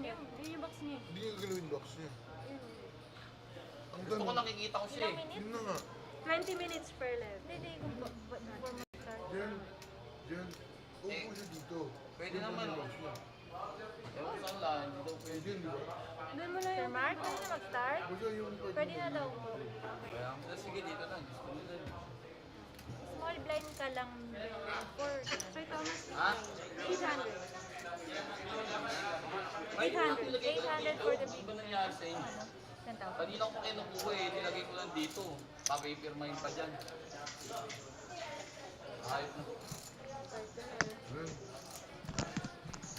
niya. Yun yung box niya. Hindi niya galawin box niya. Gusto ko nakikita ko siya eh. Yun na nga. 20 minutes per level. Hindi, kung before mag-start. Diyan. Upo siya dito. Pwede naman. Ewan saan lang, hindi daw pwede. Diyan, di ba? Doon mo lang. Sir Mark, pwede na mag-start? Basta yung Pwede na daw. Kaya, sige dito na. Gusto nila. Small blind ka lang. For, Sir Thomas. Ha? 800. 800 for the big. Ano ba nangyari sa inyo? 10,000. Kanina ko pa kayo nakuha eh, nilagay ko lang dito. Papipirmahin pa dyan. Ayop na.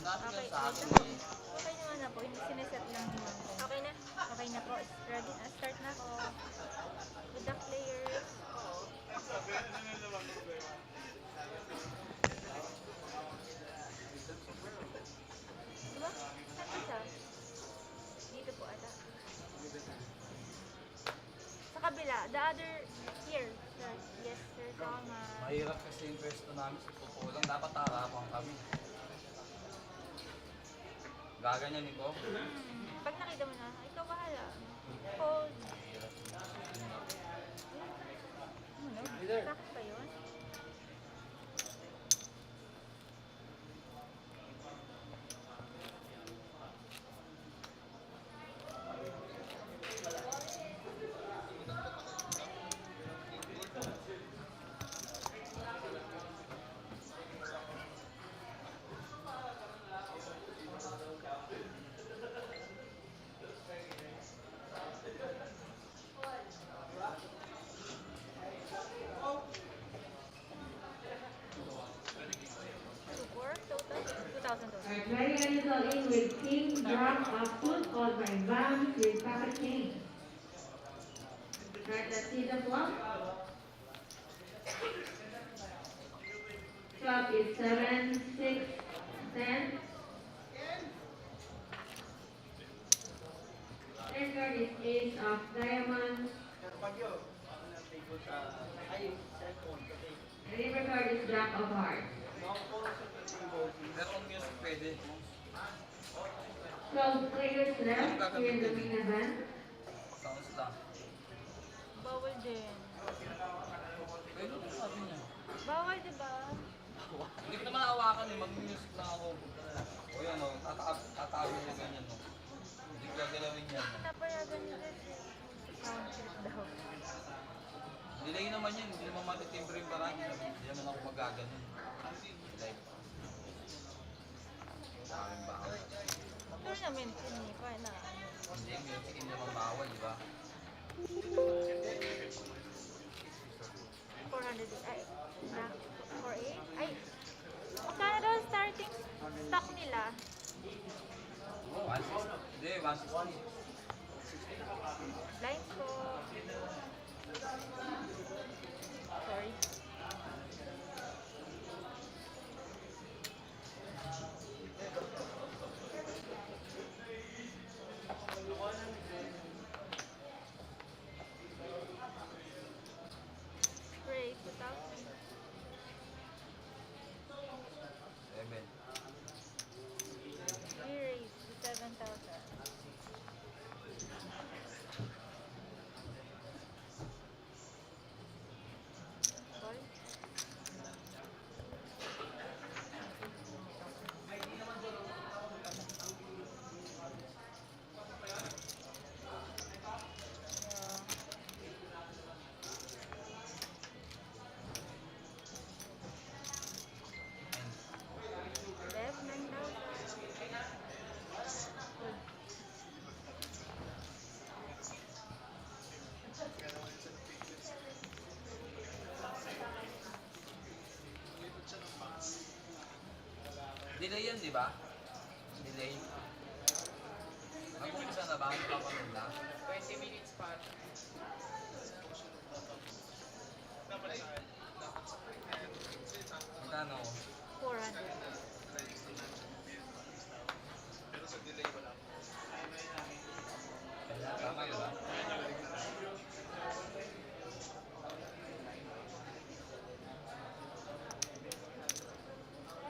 Natin lang sa akin eh. Okay naman na po, hindi sineset lang naman po. Okay na? Okay na po. Ready na? Start na po. With the players. Diba? Saan isa? Dito po ata. Sa kabila. The other here. Sir. Yes, Sir Thomas. Mahirap kasi yung pwesto namin sa totoo lang. Dapat harapan kami. Gaganyan ko. Pag nakita mo na, ikaw bahala. Hold. Sakit pa yun? Ready to go in with king, drop, foot, followed by bounce with pocket king. Right, let's see the flop. Flop is 7, 6, 10. Third card is ace of diamonds. The river card is jack of hearts. Pero kung music pwede. 12 players left here in the main event. Sounds lang. Bawal din. Pwede ko sabi niya. Bawal, diba? Hindi ko naman hawakan eh, mag-music lang ako. O yan o, tatawin niya ganyan o. Hindi ko gagalawin yan. Napayagan niya rin. Sound trip daw. Delay naman yan, hindi naman matitimbre yung parang. Hindi naman ako magaganon. Delay. Daming bawal. Tournament, hindi pa na. Hindi, music hindi naman bawal, di ba? 400 ay, 48 ay, magkano daw starting stock nila? 160. Hindi, 160. Blinds ko. Sorry. Raise 2,000. 7. We raise to 7,000. Sorry. Left 9,000. Delay yan, di ba? Delay. Mag-umpisa na ba? Magpaparoon na? 20 minutes pa. Magkano? 400. Tama yun ba?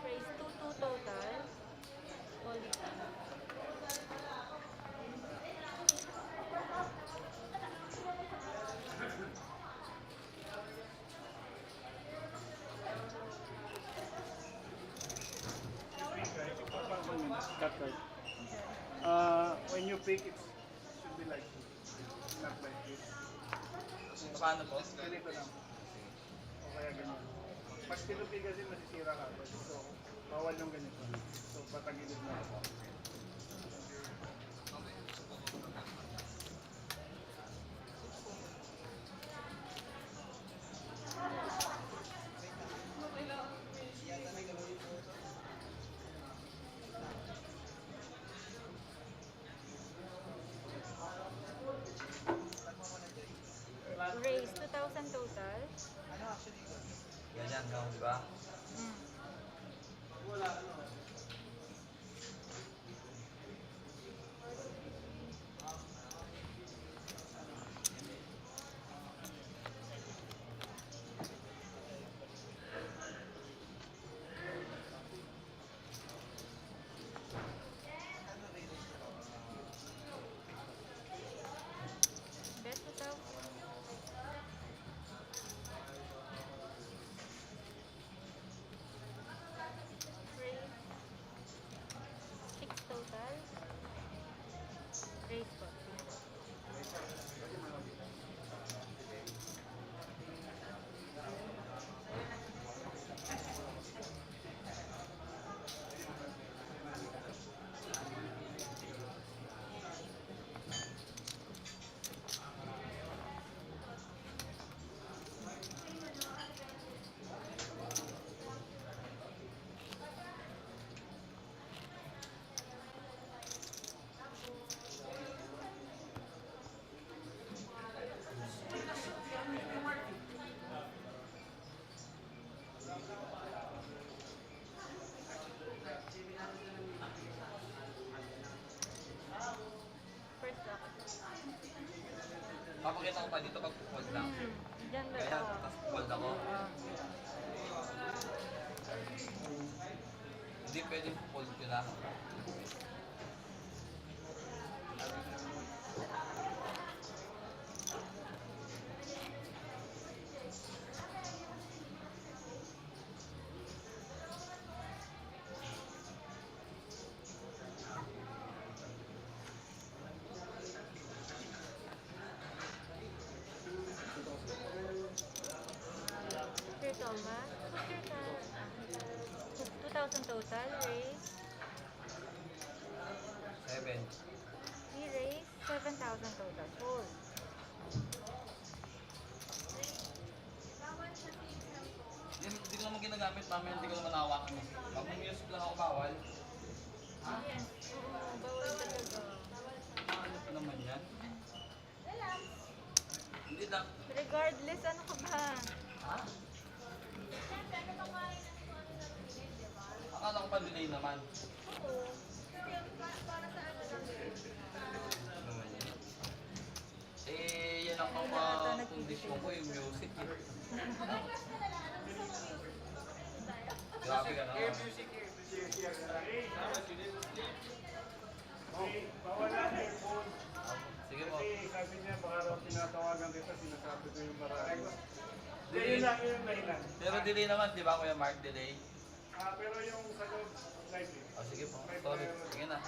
Raise 2 total. All pick, it should be like not like this. Paano po? Ganito lang. O kaya ganito. Pag tinupi kasi masisira ka. So, bawal yung ganito. So, patagilid na ako. Race, 2,000 total. Ganyan, no? Di ba? Mm. Bet 2,000. Race, 6 total. Race po. First lock. Papakita ko pa dito pag hold lang. Diyan ba? Kaya, tapos hold ako. Hindi pwedeng hold ko na. Sir Thomas, what's your 2,000 total, race, 7. 3 race, 7,000 total, full. Hindi ko naman ginagamit, mamaya hindi ko naman hawakan. Pag may music lang ako bawal. Oo, bawal talaga. Ano pa naman yan? Hindi lang. Regardless, ano ka ba? Ha? Akala ko pa delay naman. Oo. Ano naman yan? Eh, yan ang mga kondisyon ko, yung music. Grabe ka naman. Bawal na yung phone. Sige po. Kasi sabi niya, baka raw pinatawagan kita, sinasabi ko yung paraan. Yun lang yung dahilan. Pero delay naman, di ba Kuya Mark, delay? Pero yung sa loob, live eh. O sige po, sorry. Sige na.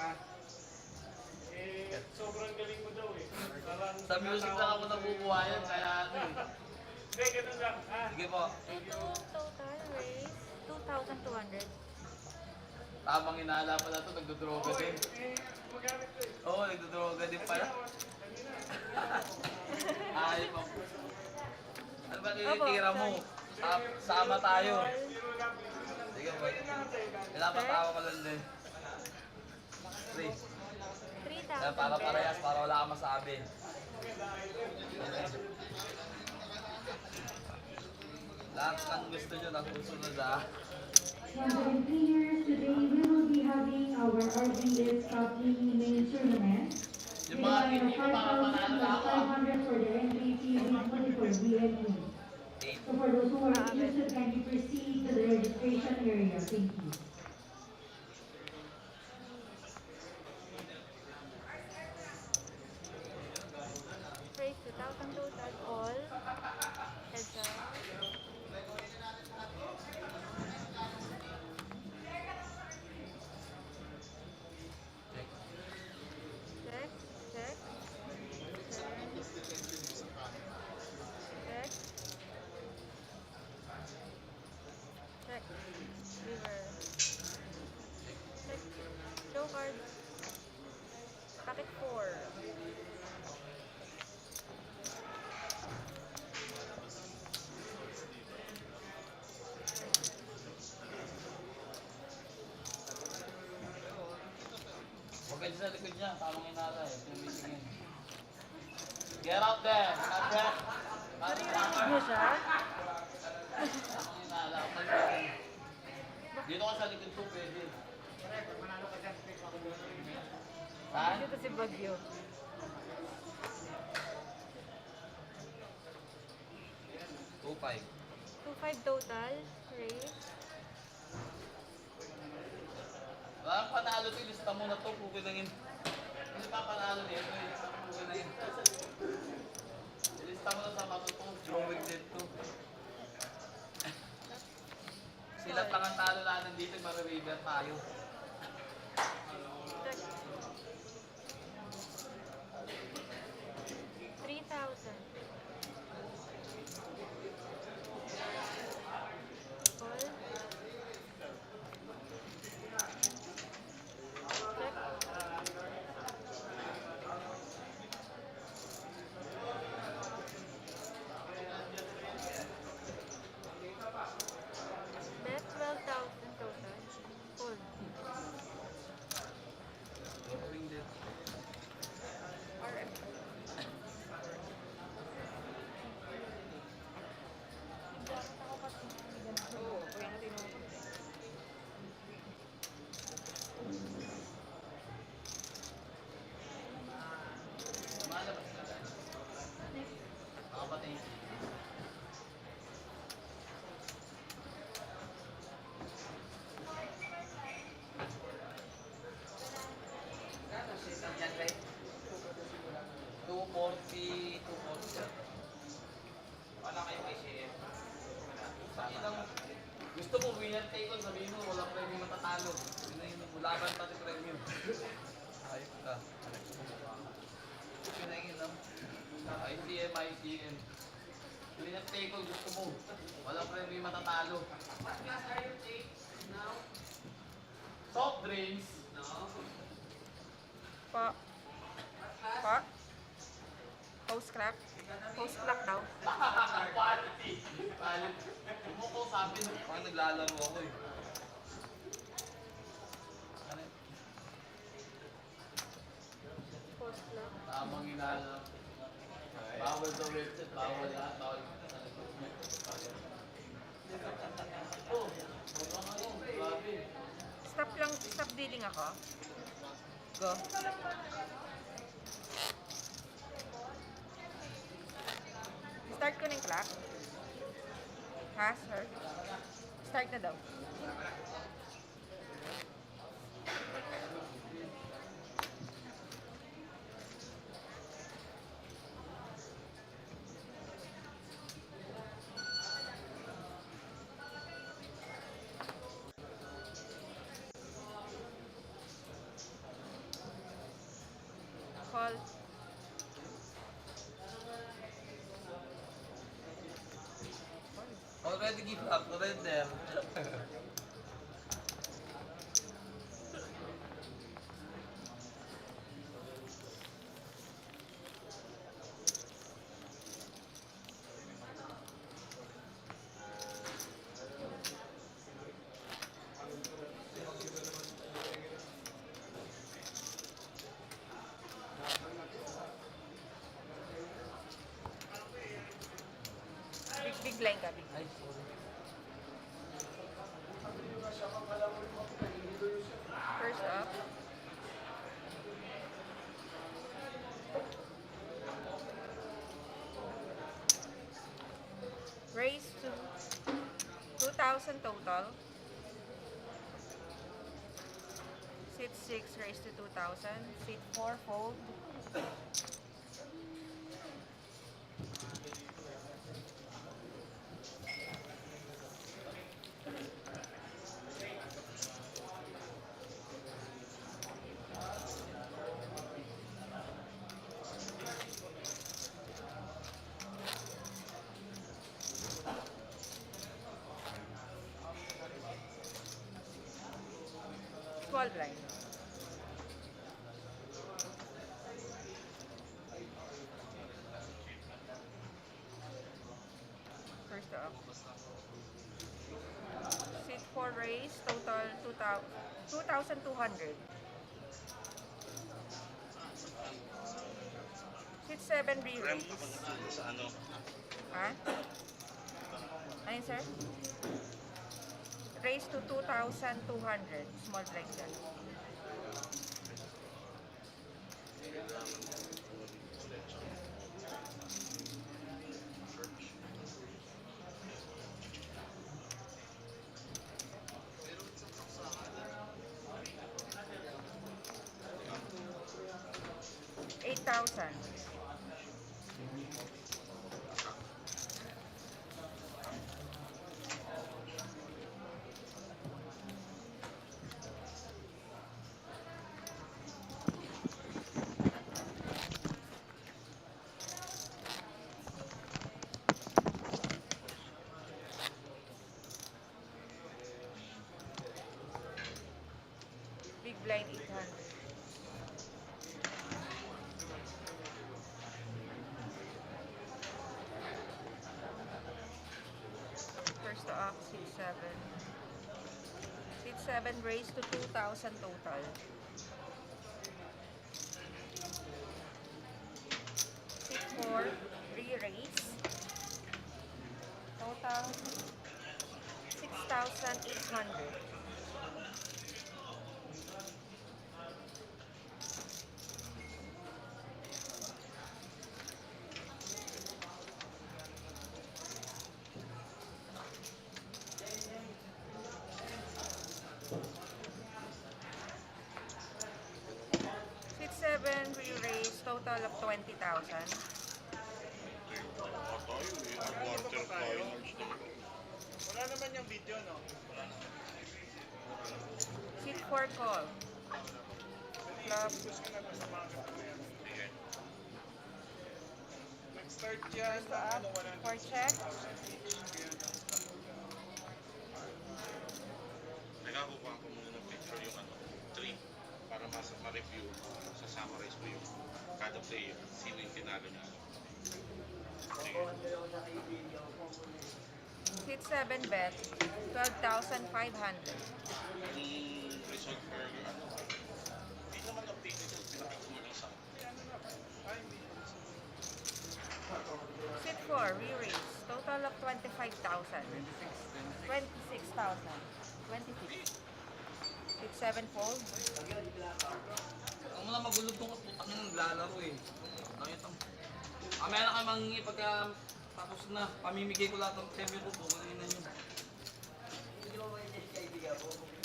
Sobrang galing mo daw eh. Parang Sa music lang ako nakukuha yan, kaya ano eh. Hindi, ganun lang. Sige po. Ito, total race, 2,200. Tamang inaala pala ito, nagdodroga din. Magamit ko eh. Oo, nagdodroga din pala. Ayos po. Ano ba tinitira mo? Sama tayo. Sige po. Pinapatawa ko lang din. 3. 3,000. Para parehas, para wala kang masabi. Lahat ng gusto nyo, nasusunod ah. Once cleaners, today we will be having our RVS Cup Mini Main Tournament. Yung mga With hindi ko 5,000 makapanalo na plus ako. 500 for the entry fee with money for VNE. So for those who are interested, can you proceed to the registration area? Thank you. Race, 2,000 total, all. Heads up. Check. na, tamang hinala eh. Tumitingin. Get out there! Not there! Naririnig mo siya? Tamang hinala. Tumitingin. Dito ka sa likod ko, pwede. Saan? Dito si Bagyo. 2-5. 2.5 total. Race. Walang panalo to, ilista mo na to, pukinangin. Hindi pa panalo niya, ito ilista mo, pukinangin. Ilista mo na sa matutong, strong week din to. Sila tangang talo lang nandito, maririver tayo. Check. 3,000. Call. Check. Bet 12,000 total. Call. Strong din. RF. Oo, kaya natin Malabas na lang. Nakapatay. Kano siya isang yan, right? 240, 240. Wala kayo kay CM. Sabi lang, gusto mo winner take on, sabihin mo, walang premium matatalo. Yun na yun, laban pati premium. Ayos ka. Yun na yun, ICM, ICM. Winner take on, gusto mo, walang premium matatalo. What class are you take now? Soft drinks. No. Pa. Pa? Post-crack? Post-crack daw. Quality. Quality. Huwag mo ko sabi, parang naglalaro ako eh. Ano yun? Post-crack. Tamang inala. Bawal sa website, bawal lahat, bawal. Oh, sobrang ano, grabe. Stop lang, stop dealing ako. Go. Start ko ng clock. Ha, sir? Start na daw. Call. Already give up, already there. Big line ka, big. Ay, sorry. First up. Raise to 2,000 total. Seat 6 raise to 2,000. Seat 4 fold. Small blind. First up. Seat 4 raise, total 2,200. Seat 7 Rem re-raise. ako na sa ano. Ha? Ano sir? Raise to 2,200. Small blind yan. $8,000. Big blind 800. First to act, seat 7. Seat 7 raised to 2,000 total. Seat 4, re-raise. Total 6,800. Seat 7, re-raise, total of 20,000. Quarter finals naman. Wala naman yung video, no? Seat 4 call. Club. Gusto ko na sa mga ganito yan. Sige. Nag-start yan First ng up, ano, for check. 100,000 each. Kaya Nagkakuha ko muna ng picture yung ano, trip para ma-review, sa-summarize ko yung kada player, sino yung tinalo niya. Sige. Seat 7 bet, 12,500. Yung result for ano, hindi naman updated yung pinakita mo lang sa Seat 4, re-raise, total of 25,000. 26,000. 26. Seat 7 fold. Ang mga magulog tong putang ng naglalaro eh. Nakita mo. Mamaya na kayo mangingi pagka tapos na. Pamimigay ko lahat ng premyo ko. Bukunin na yun.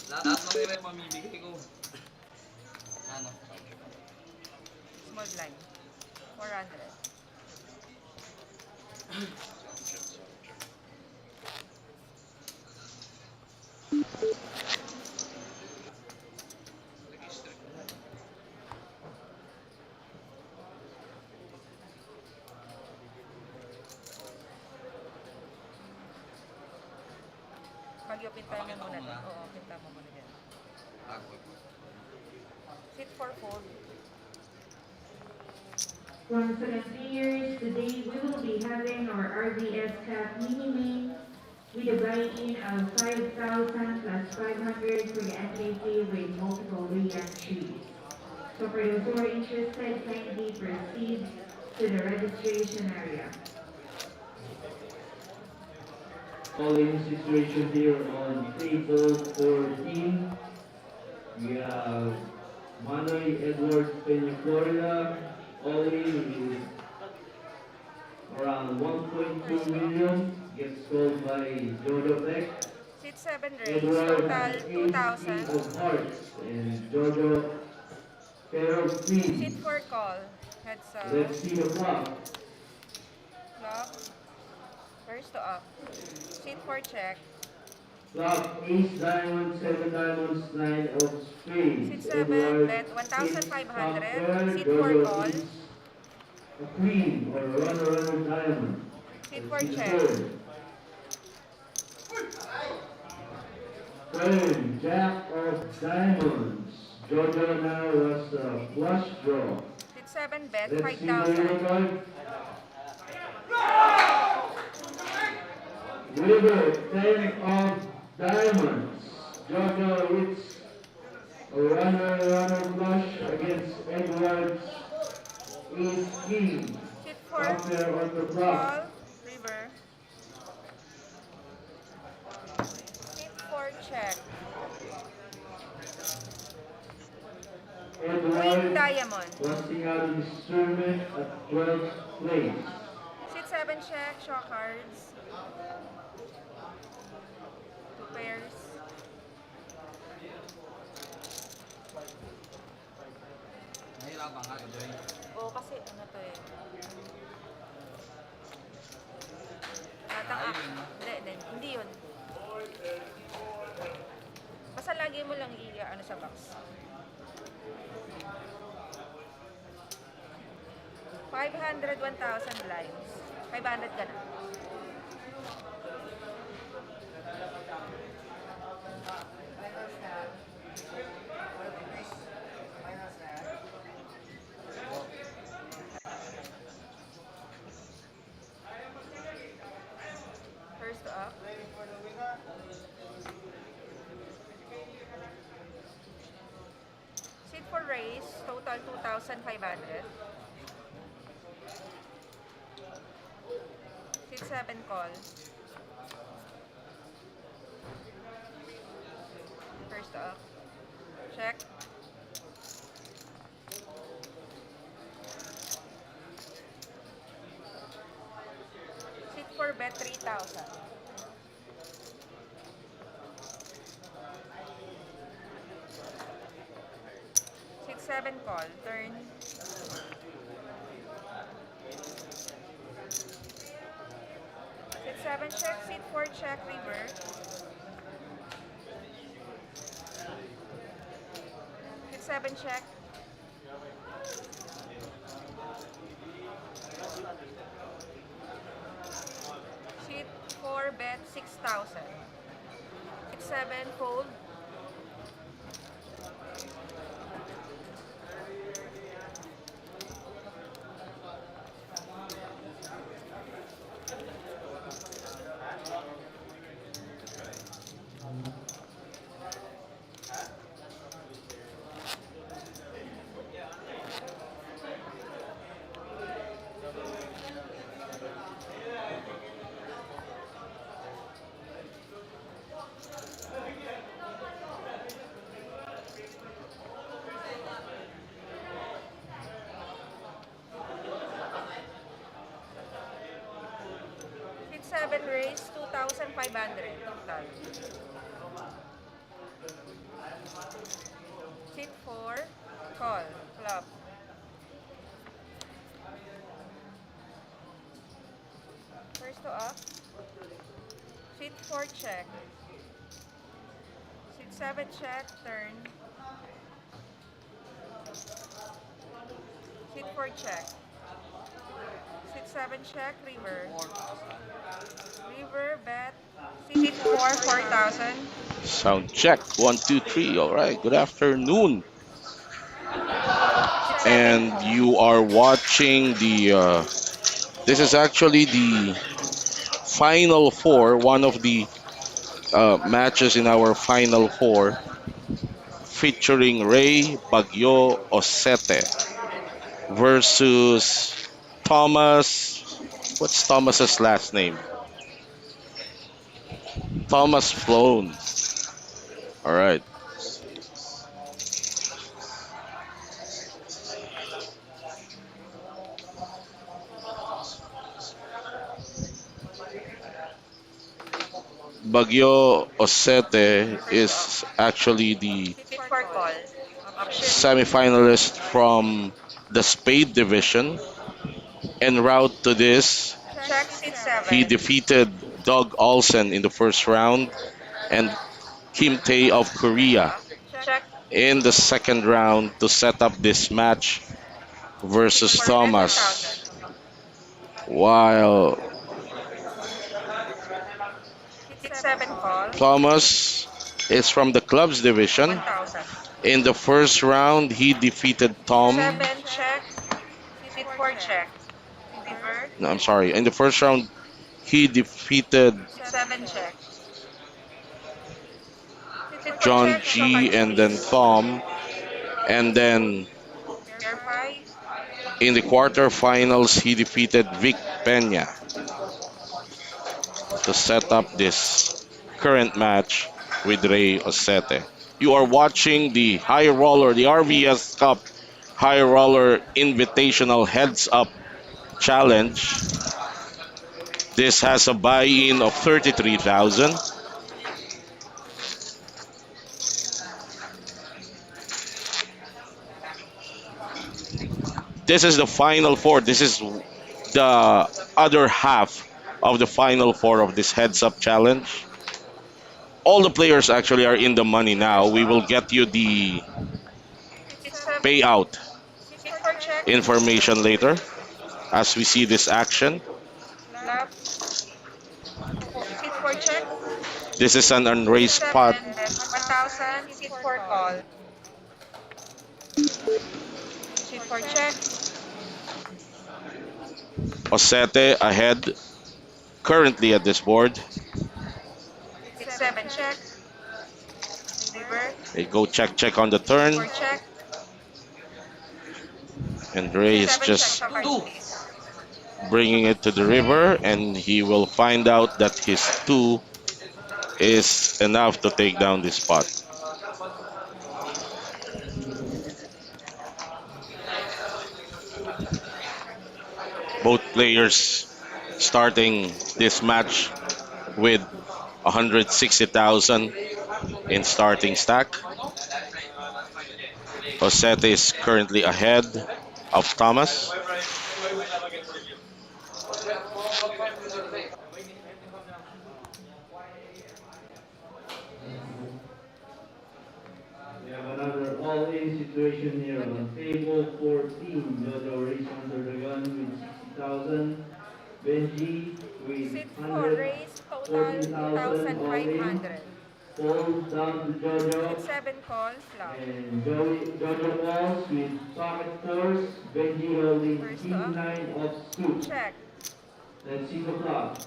Lahat ng premyo mamimigay ko. Ano? Small blind. 400. register. Bagyo, pintahan mo Papakita muna mo dyan. muna? Oo, pintahan mo muna dyan. Ako. Seat 4 fold. Once again, players, today we will be having our RVS Cup mini-main with a buy-in of 5,000 plus 500 for the entry fee with multiple re-entries. So for those who are interested, kindly proceed to the registration area. Calling situation here on table 14. We have Manoy Edward Peña Florida, Oli with around 1.2 million, gets called by Jojo Peck. Seat 7 raise, Edward total Ace 2,000. of Hearts and Jojo Pair of Seat Queens. 4 call. Heads up. Let's see the clock. Clock. First to up. Seat 4 check. Clock, Ace Diamond, 7 Diamonds, 9 of Spades. Seat 7 Edward bet, Ace 1,500. top Seat pair, 4 Jojo call. Ace, a queen or runner diamond. Seat 4 Let's see the check. third. Turn, Jack of Diamonds. Jojo now was a flush draw. Seat 7 bet, Let's see the 5,000. record. River, 10 of Diamonds. Jojo hits a runner flush against Edward's Ace King. for Umpire on the clock. call, river. Seat for check. Queen Edward diamond. was the instrument at 12th place. Seat 7 check, show cards. Two pairs. Nahirapan ka, Joy. Oo, kasi ano to eh. Tatang hindi yun. Basta lagi mo lang ano sa box. 500, 1,000 lines. 500 ka na. First up. Seat for race, total 2,500. Seat 7 call. First up. Check. Seat for bet 3,000. Seat 7 call. Turn. Seat 7 check. Seat 4 check. River. Seat 7 check. Seat 4 bet 6,000. Seat 7 fold. Seat 7 raise 2,500 total. Seat 4 call club. First to up. Seat 4 check. Seat 7 check, turn. Seat 4 check. Seat 7 check, river. River bet. Seat 4, 4,000. Sound check. 1, 2, 3. All right. Good afternoon. And you are watching the. This is actually the final four. One of the matches in our final four, featuring Ray Bagyo Osete versus Thomas. What's Thomas's last name? Thomas Flown. All right. Bagyo Osete is actually the Seat 4 call. Option. semifinalist from the Spade division. En route to this, Check seat 7. he defeated Doug Olsen in the first round and Kim Tae of Korea Check in the second round to set up this match versus for Thomas. 10,000. While Seat 7 call. Thomas is from the clubs division. 1,000. In the first round, he defeated Tom. 7 check. Seat 4 check. River. No, I'm sorry. In the first round, he defeated 7 check. Seat 4 John check, G and then Tom. And then pair 5. In the quarterfinals, he defeated Vic Pena to set up this current match with Ray Osete. You are watching the High Roller, the RVS Cup High Roller Invitational Heads Up Challenge. This has a buy-in of 33,000. This is the final four. This is the other half of the final four of this Heads Up Challenge. All the players actually are in the money now. We will get you the Seat 7. payout Seat for check. information later as we see this action. Lap. Seat for check. This is an Seat unraised 7. pot. 1,000. Seat for call. Seat for check. Osete ahead currently at this board. Seat 7 check. River. They go check on the turn. For check. And Ray Seat is 7 check. just Cover, Two. please. bringing it to the river, and he will find out that his two is enough to take down this pot. Both players starting this match with 160,000 in starting stack. Osete is currently ahead of Thomas. We have another all-in situation here on table 14. Jojo raised under the gun with 60,000. Benji with Seat 4. 100. Raise total 14,000 all in. 2,500. Falls down to Seat Jojo. 7 call. Flop. And Jojo falls with pocket force. Benji holding First king up. 9 of suit. Check. Let's see the flop.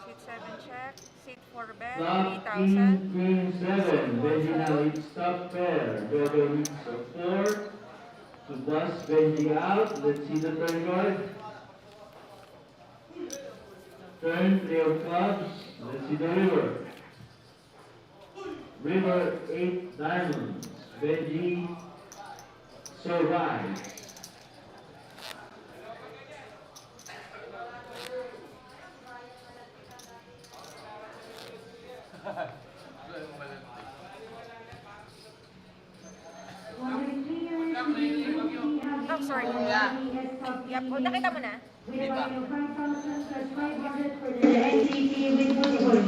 Seat 7 check. Seat 4 bet. Flop 3,000. queen 7. Benji now hits top pair. Jojo hits a 4 to bust Benji out. Let's see the turn card. Turn 3 of clubs. Let's see the river. River 8 diamonds. Benji survives. Oh, sorry. Yeah. Yep. O, nakita mo na?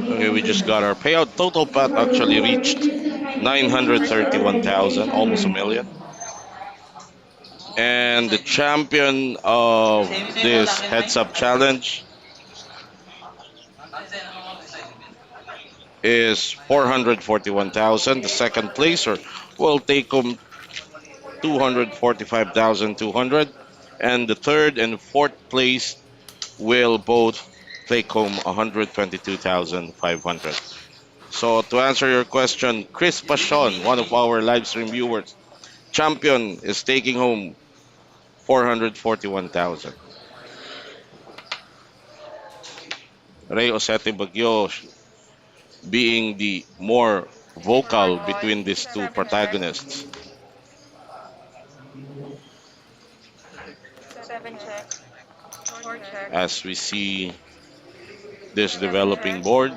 Okay, we just got our payout. Total pot actually reached 931,000, almost a million. And the champion of this Heads Up Challenge is 441,000. The second placer will take home 245,200, and the third and fourth place will both take home 122,500. So to answer your question, Chris Pashon, one of our live stream viewers, champion is taking home 441,000. Ray Osete Bagyo being the more vocal between these two protagonists. 7 check. 4 check. As we see this developing board,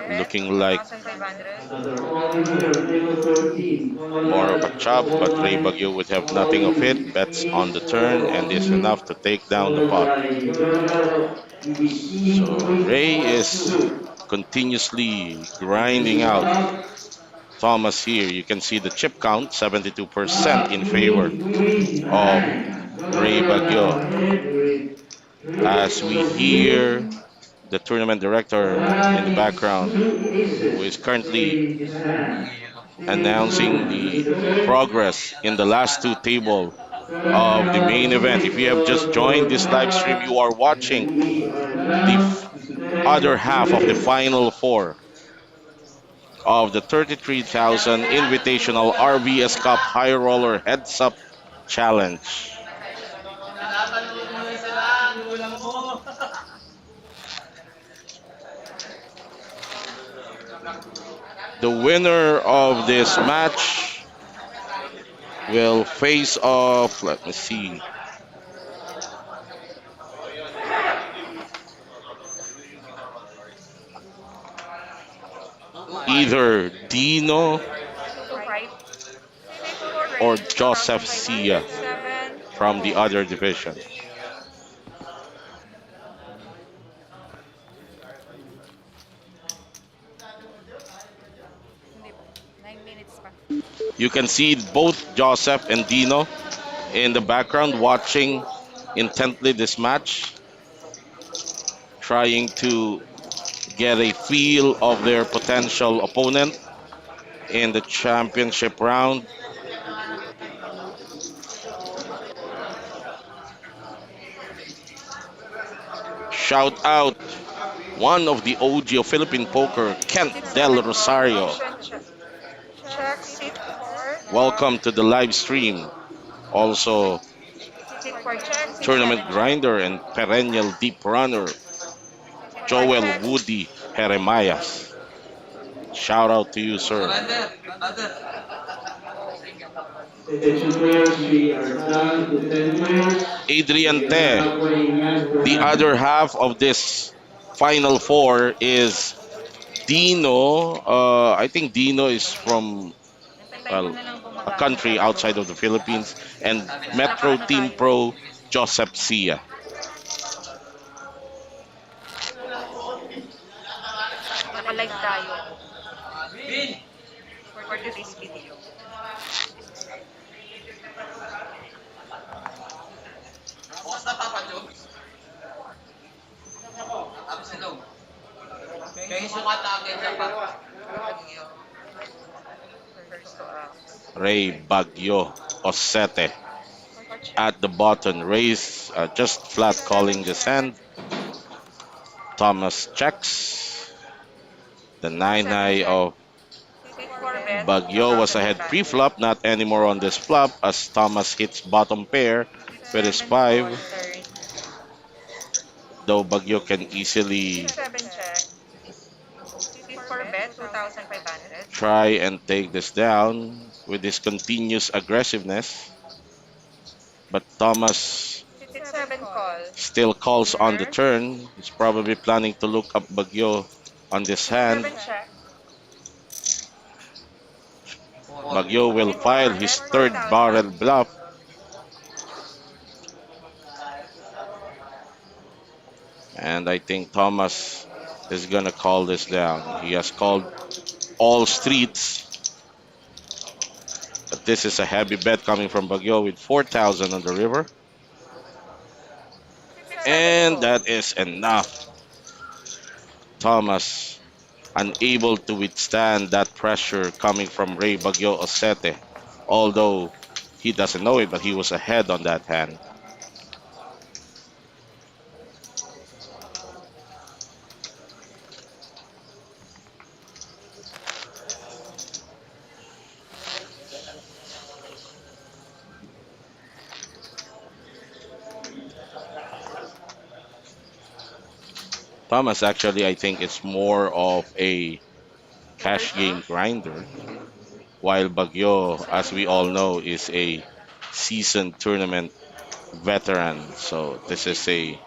looking like 1,500. Another all-in here, table 13. more of a chop, but Ray Bagyo would have nothing of it. Bets on the turn and is enough to take down the pot. So Ray is continuously grinding out Thomas here. You can see the chip count, 72% in favor of Ray Bagyo. As we hear the tournament director in the background, who is currently announcing the progress in the last two table of the main event. If you have just joined this live stream, you are watching the other half of the final four of the 33,000 Invitational RVS Cup High Roller Heads Up Challenge. Tinatanong mo na sila, ginulang mo. The winner of this match will face off, let me see, either Dino 2-5. Swimming pool or race, Joseph Sia 2,507. from the other division. Hindi pa. 9 minutes pa. You can see both Joseph and Dino in the background watching intently this match, trying to get a feel of their potential opponent in the championship round. Shout out one of the OG of Philippine poker, Kent Del 6-7 call. Rosario. Option check. Check. Sit for. Welcome to the live stream. Also, Sit for check. tournament 6-7 check. grinder and perennial deep runner, Sit for Joel check. Woody Jeremias. Shout out to you, sir. Surrender, brother. Attention players, we are down to 10 players. Adrian We are Te, now playing match for the match. other half of this final four is Dino. I think Dino is from, Antay mo well, na lang a bumaga. country outside of the Philippines, and Metro Nakaano Team tayo. Pro Joseph Sia. Naka-live tayo. Win! For this video. Bukas na Papa Jones. Tapos silog. Kaya sukat agad na pa. First to Ray Bagyo Osete for check. at the button. Ray's just flat calling the sand. Thomas checks. The 9 high of Sit for bet. Bagyo was ahead 2,500. pre-flop, not anymore on this flop as Thomas hits bottom pair with his 5. Turn. Though Bagyo can easily 7 check. Sit for bet. 2,500. try and take this down with his continuous aggressiveness. But Thomas Sit 7 call. still calls on the turn. He's probably planning to look up Bagyo on this hand. 7 check. Bagyo will file his third barrel bluff. And I think Thomas is gonna call this down. He has called all streets. But this is a heavy bet coming from Bagyo with 4,000 on the river. And that is enough. Thomas unable to withstand that pressure coming from Ray Bagyo Osete. Although he doesn't know it, but he was ahead on that hand. Thomas actually, I think it's more of a cash game grinder, while Bagyo, as we all know, is a seasoned tournament veteran. So this is a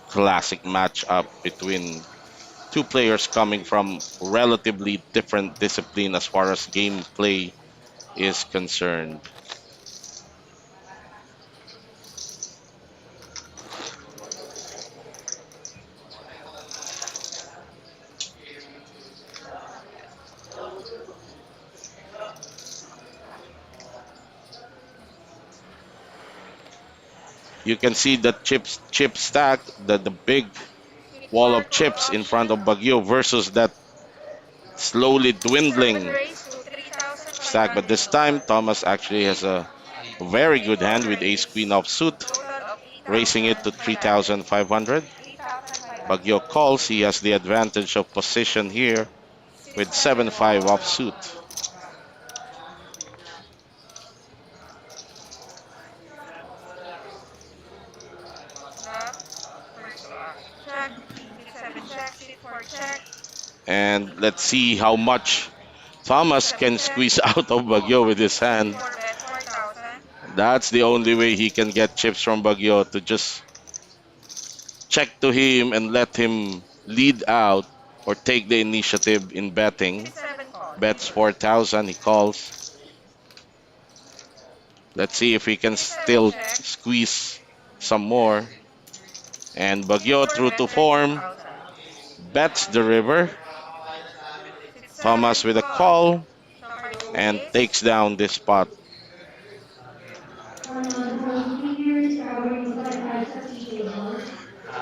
classic matchup between two players coming from relatively different discipline as far as gameplay is concerned. You can see the chip stack, the big wall of chips in front of Bagyo versus that slowly dwindling Raise to 3,500. stack. But this time, Thomas actually has a very good hand with ace queen offsuit, Total of raising it to 3,500. 3,500. Baguio calls. He has the advantage of position here City with 7 7-5 call. offsuit. Flop. First off. Check. City 7 check. City 4 check. And let's see how much City Thomas 7 can check. squeeze out of Baguio with his City hand. 4 bet 4,000. That's the only way he can get chips from Baguio, to just check to him and let him lead out or take the initiative in betting. City 7 call. Bets 4,000, he calls. Let's see if he can City 7 still check. squeeze some more. And City Baguio, 4 true bet to form, 13,000. bets the river. City 7 Thomas with a call. call Shopper no and ace. takes down this spot. On the following figures, our qualified safety tables.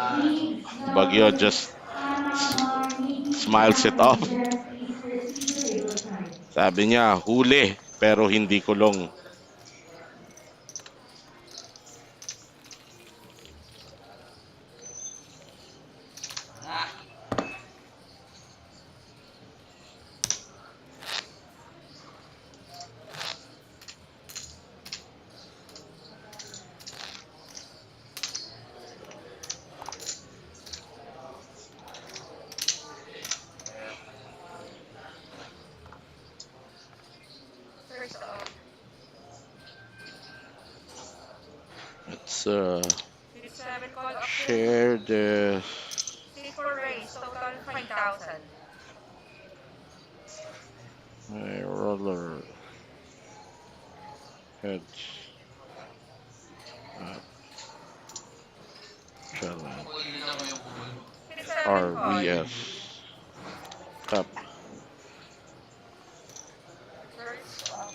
Leads Baguio number just Hannah, s- Mar, Nikki, smiles Jack, it and off. Jeff. Please proceed to table 5. Sabi niya, huli, pero hindi kulong. First off. Let's City 7 call option. share the City 4 raise. Total 5,000. roller heads up challenge City 7 call. RVS Cup. First off.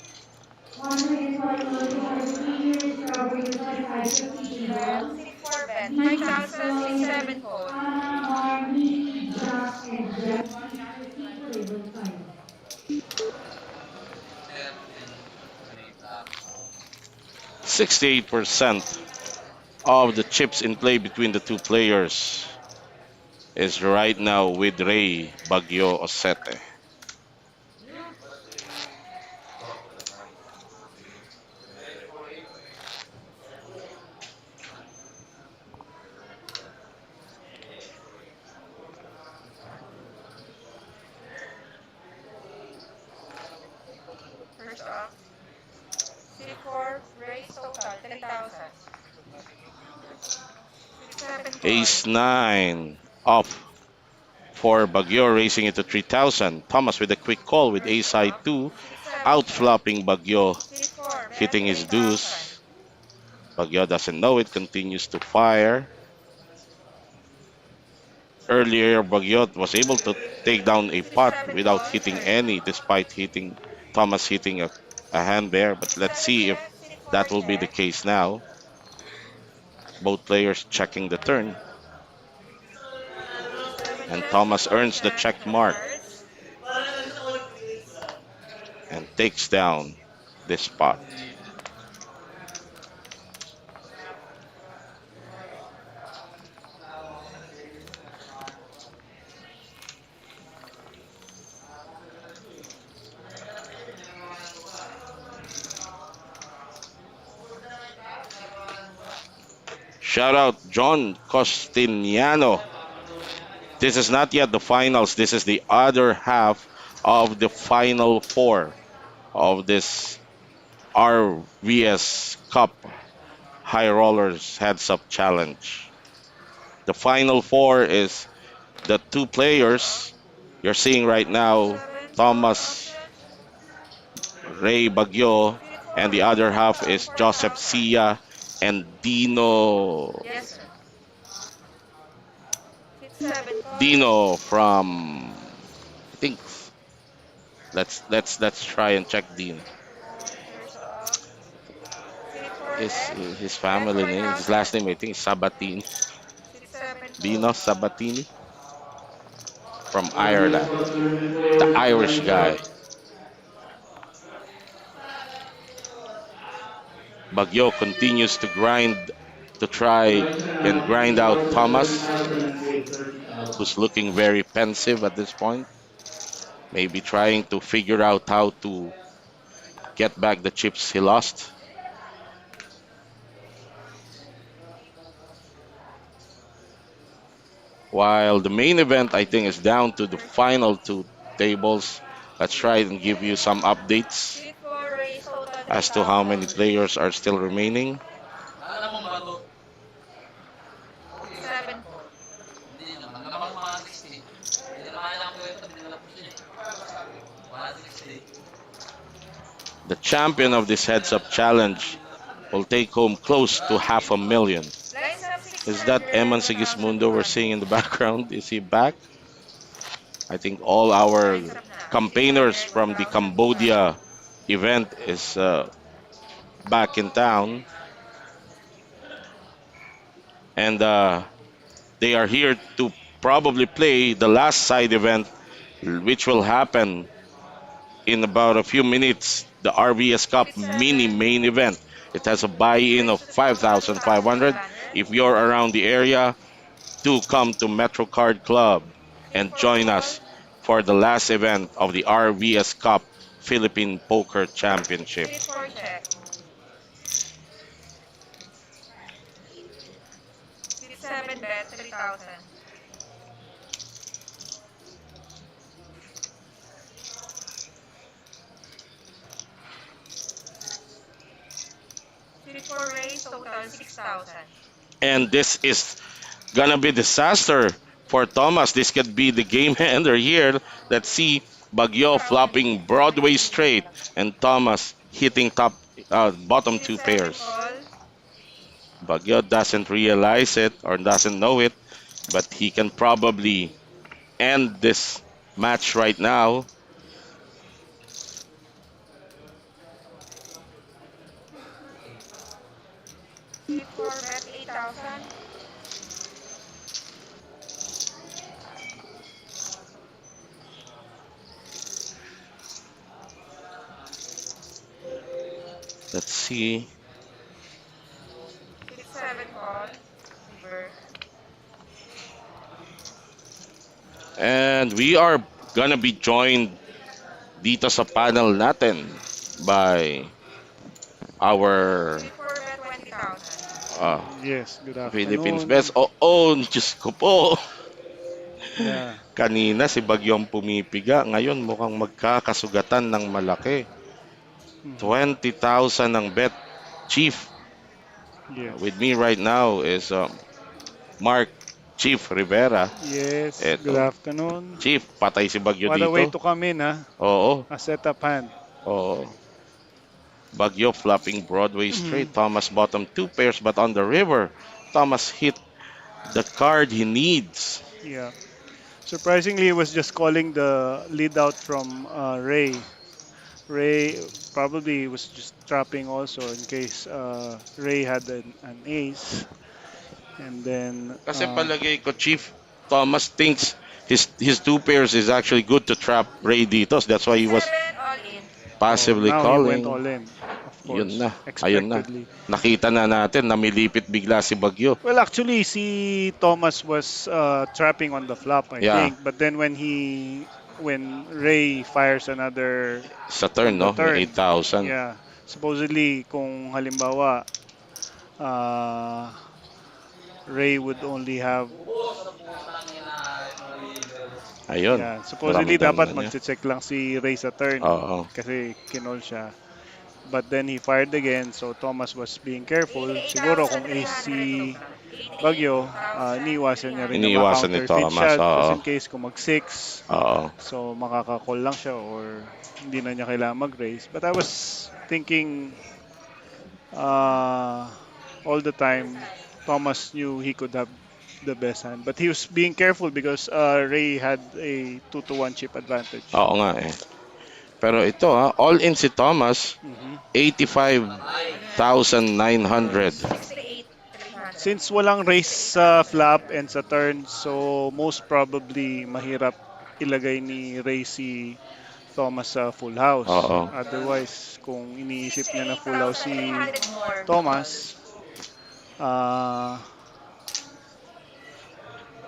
Once again, for the qualified figures, our qualified safety Bet. tables. City 4 bet Leads 5,000. City 7 number call. Hannah, Mar, Nikki, Jack, and Jeff. Please proceed to table 5. 68% of the chips in play between the two players is right now with Ray Bagyo Osete. First off. City 4 raise. Total 3,000. City 7 call. Ace 9 off for Bagyo, raising it to 3,000. Thomas with a quick call with First ace high off. 2, City 7 check. outflopping Bagyo, City 4 bet hitting his 3,000. deuce. Bagyo doesn't know it, continues to fire. Earlier, Bagyot was able to take down a City pot 7 without call. hitting Check. any, despite hitting Thomas hitting a hand there. But City let's 7 see if check. City 4 that will be the check. case now. Both players checking the turn, City 7 and check. City Thomas 4 earns the check. check No mark cards. and takes down this spot. Shout out John Costiniano. This is not yet the finals. This is the other half of the final four of this RVS Cup High Rollers Heads Up Challenge. The final four is the two players you're seeing right City now, 7 call Thomas option. Ray Bagyo, City and 4 the raise. other half Total is Joseph 4,000. Sia and Dino. Yes, sir. City 7 call. Dino from, I think, let's try and check Dino. First off. City 4 His bet. his Bet family name, his 4,000. last name I think is Sabatini. City 7 Dino call. Sabatini from This Ireland. pattern The before Irish time's guy. up. Bagyo continues to grind to try First and round, grind out Eagles Thomas, 30,000 with 30,000. who's looking very pensive at this point. Maybe trying to figure out how to get back the chips he lost. While the main event, I think, is down to the final two tables. Let's try and give you some updates Seat 4 race total as to how many 3,000. players are still remaining. Alam mo ba to? Seat 7 po. Hindi naman. Naman 160. Hindi naman kailangan ko ito. Hindi nila push eh. 160. The champion of this heads-up challenge will take home close to half a million. Lines up Is that Eman 600, Sigismundo we're seeing in the 2,200. background? Is he back? I think all our Lines up na. campaigners 600, from the 1,200. Cambodia event is back in town, and they are here to probably play the last side event, which will happen in about a few minutes. The RVS Cup Seat mini 7. main event. It has a buy-in Race of to the total 5,500. 2,500. If you're around the area, do come to MetroCard Club Seat and 4 join call. us for the last event of the RVS Cup Philippine Poker Championship. Seat 4 check. Seat 7 bet 3,000. Seat 4 race total 6,000. And this is gonna be disaster for Thomas. This could be the game ender here. Let's see Bagyo flopping Broadway straight and Thomas hitting bottom Seat two 7 pairs. call. Bagyo doesn't realize it or doesn't know it, but he can probably end this match right now. Seat 4 bet 8,000. Let's see. Seat 7 call. River. And we are gonna be joined dito sa panel natin by our Seat 4 bet 20,000. uh, Yes, good Philippines afternoon. best. Oo, Diyos ko po. Yeah. Kanina si Bagyong pumipiga. Ngayon mukhang magkakasugatan ng malaki. Mhm. 20,000 ang bet. Chief, Yes. with me right now is Mark Chief Rivera. Yes, good Eto. afternoon. Chief, patay si Bagyo What a way dito. to come in, ha? Oo, A setup hand. oo. Bagyo flopping Broadway Mhm. straight. Thomas bottom two pairs but on the river. Thomas hit the card he needs. Yeah. Surprisingly, he was just calling the lead out from Ray. Ray probably was just trapping also in case Ray had an ace. And then, Kasi palagay ko, Chief, Thomas thinks his two pairs is actually good to trap Ray dito. That's why Seat he was 7 all in. oh, passively now he went calling. all in, of Yun course, na. Ayun na. expectedly. Nakita na natin, namilipit bigla si Bagyo. Well, actually, si Thomas was trapping on the flop, I Yeah, think. But then when Ray fires another sa turn, on the no? Yung turn, 8,000. yeah, supposedly kung halimbawa uh, Ray would only have, Ubus na putang ina. Ito river. Ayun. yeah, supposedly Naramdam dapat na niya. magche-check lang si Ray sa turn Oo. kasi kinol siya. But then he fired again, so Thomas was being careful. Siguro kung ace 88,300 si total. Bagyo, iniwasan niya rin na Iniiwasan ni ma-counterfeit Thomas. siya just Oo. in case kung mag-6, Oo. so makaka-call lang siya or hindi na niya kailangan mag-raise. But I was thinking uh, all the time, Thomas knew he could have the best hand. But he was being careful because Ray had a 2-1 chip advantage. Oo nga eh. Pero ito all in si Thomas, Mhm. 85,900. 68,300. Since walang raise sa flop and sa turn, so most probably mahirap ilagay ni Ray si Thomas sa full house. Oo. Otherwise, kung iniisip niya na full house si 68,300 more. Thomas, Ah,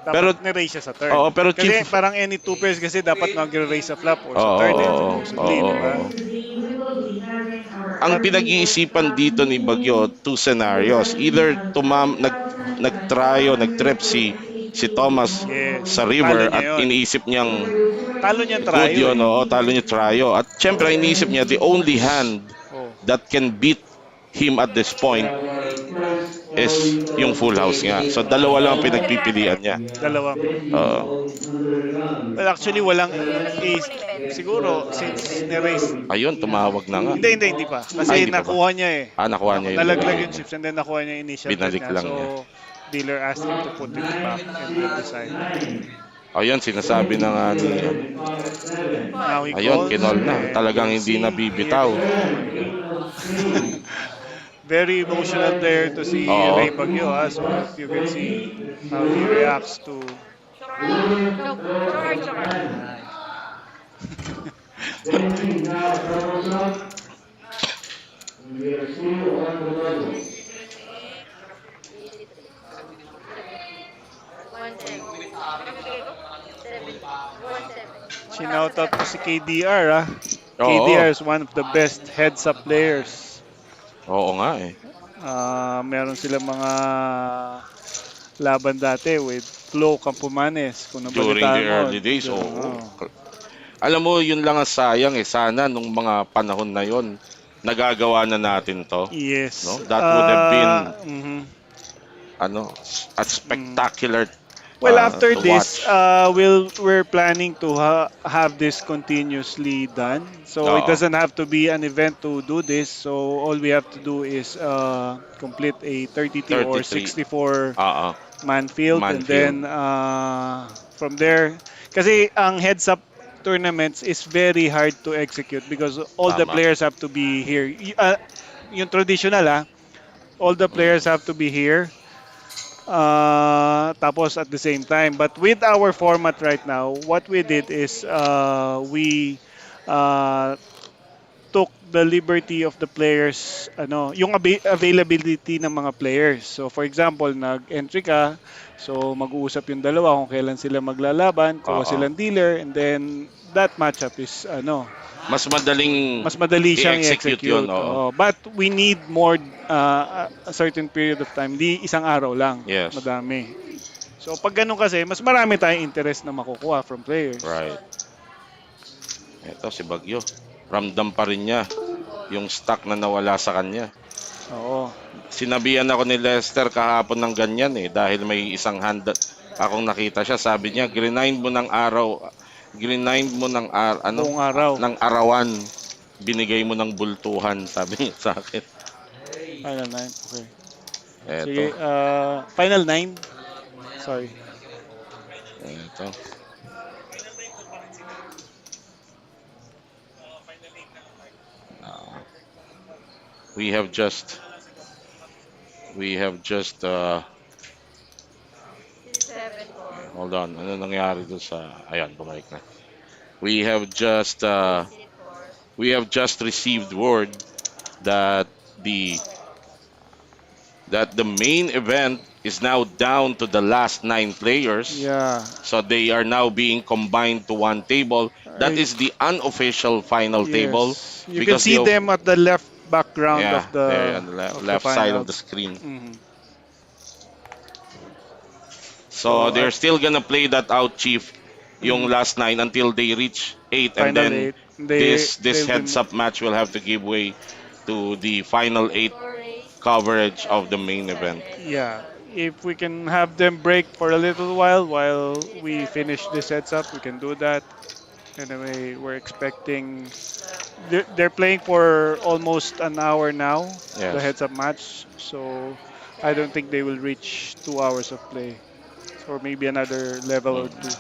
dapat Pero, ni-raise siya sa turn. oo, pero Kasi Chief, parang any two pairs kasi dapat nag-raise sa flop or sa oo, turn eh, oo, supposedly, oo, di oo. ba? And today we will be having our Ang RVS pinag-iisipan Cup dito ni Bagyo, mini-main two with a scenarios. buy-in Either of 5,000 plus nagtryo, 500 nagtrip for the si entry fee with Thomas Yes. sa multi-stream. Talo river niya at yon. iniisip niyang Remember, the Talo tournament niyan is good trayo yun, eh. oo, free talo niya between tryo. At syempre, Oo. iniisip niya, the 7 only players. hand Oh. that can beat him at this We point have our first is yung qualifier full house today nga. with So, dalawa lang ang Thomas. pinagpipilian niya. We have Dalawa. Benji, Oo. all is under the gun Well, with actually, Top walang Ayusin 7. mo ace. na yung bet. Extra Siguro, by since Edgar ni-raise. with Ayun, King tumawag na nga. Hindi, hindi, 3. hindi pa. Ay, Kasi hindi pa ba? nakuha niya eh. Nakuha niya yung Nalaglag deposit yung niya. chips and then nakuha niya yung initial bet Binalik niya. lang niya. So, dealer asked him to Top put it back 9, and then 6, decide. 9. Ayun, sinasabi na nga ni, Benji with Top 7. Now he ayun, calls kinol na. and Talagang we'll hindi na see. Here, bibitaw. oh my Turn, God. 8 of spade. Very emotional player to see Oo. Ray Bagyo. So if you can see 20. Let's see how the he river. reacts to Joker. River, Joke. throw Joker, of joker. hand. Benji now doubles up. And we are still on the double. 1-7. Ano bibigay ko? 7. 1-7. Shoutout to si 1,700. KDR. Oo. KDR is one of the best heads-up players. Oo nga eh. Meron sila mga laban dati with Flo Campomanes. Kung During the nabalitaan mo. early days, oo. Oh. Alam mo, yun lang ang sayang eh. Sana nung mga panahon na yon nagagawa na natin to. Yes. No? That would have been Mhm. ano, a Mm. spectacular Well, after to this, watch. we're planning to have this continuously done. So it Oo. doesn't have to be an event to do this. So all we have to do is complete a 32 or 33. 64 Oo. man field, and Manfield. then from there, kasi ang heads up tournaments is very hard to execute because all the Tama. players have to be here. Yung traditional all the Mm. players have to be here. Tapos at the same time. But with our format right now, what we did is we uh, took the liberty of the players, yung availability ng mga players. So for example, nag-entry ka, so mag-uusap yung dalawa kung kailan sila maglalaban, kuha Oo. silang dealer, and then that matchup is Mas madaling mas madali siyang i-execute yun, i-execute. oo. Oo. But we need more a certain period of time. Di isang araw lang. Yes. Madami. So pag ganun kasi, mas marami tayong interest na makukuha from players. Right. Ito si Bagyo. Ramdam pa rin niya yung stock na nawala sa kanya. Oo. Sinabihan ako ni Lester kahapon ng ganyan eh dahil may isang hand akong nakita siya. Sabi niya, grind mo ng araw, grind mo ng Buong araw. ng arawan. Binigay mo ng bultuhan, sabi niya sa akin. Final 9. Okay. Eto, Sige, final 9. Sorry. eto. Ah, we have just Si 7 po. hold on, ano nangyari doon sa ayan, bumalik na. We have Si 4. received word that the the main event is now down to the last 9 players. Yeah. So they are now being combined to one table. That I, is the unofficial final table yes. You can because see them at the left background yeah, of they're the on the of the left side of the finals. screen. Mhm. So So they're at still gonna play that out, Chief, yung mhm, last 9 until they reach 8, and final then 8, this they'll be heads up match will have to give way to the final 8 4 race. coverage of the Si main event. 7. yeah. If we can have them break for a little while Si we 7 finish po. this heads up, we can do that. Anyway, we're expecting they're playing for almost an hour now, the Yes. heads up match. So I don't think they will reach 2 hours of play, or maybe another level or Mm. two.